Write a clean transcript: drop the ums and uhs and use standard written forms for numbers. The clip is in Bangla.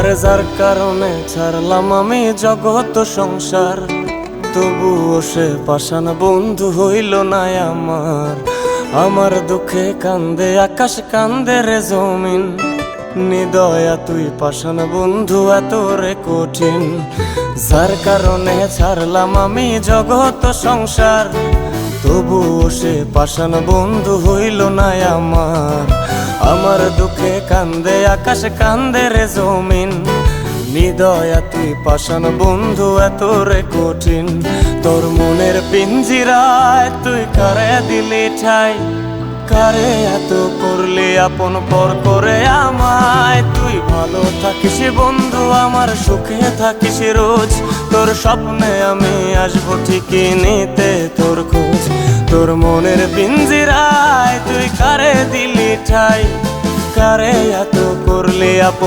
আরে যার কারণে ছাড়লাম আমি জগৎ সংসার, তবুও সে পাষাণ বন্ধু হইল না আমার। আমার দুঃখে কান্দে আকাশ, কান্দে রে জমিন, নিদয়া তুই পাষাণ বন্ধু এত রে কঠিন। যার কারণে ছাড়লাম আমি জগৎ সংসার, তবুও সে পাষাণ বন্ধু হইল না আমার। আমার দুঃখে কান্দে আকাশ, কান্দে রে জমিন, নিদয়া তুই পাষাণ বন্ধু এত রে কঠিন। তোর মনের পিঞ্জিরায় তুই কারে দিলি ঠাই, কারে এত করলি আপন পর করে আমায়। তুই ভালো থাকিস বন্ধু আমার, সুখে থাকিস রোজ, তোর স্বপ্নে আমি আসবো ঠিকই নিতে তোর খোঁজ। তোর মনের পিঞ্জিরায় তুই কারে দিলি ঠাই, কারে এত করলি আপন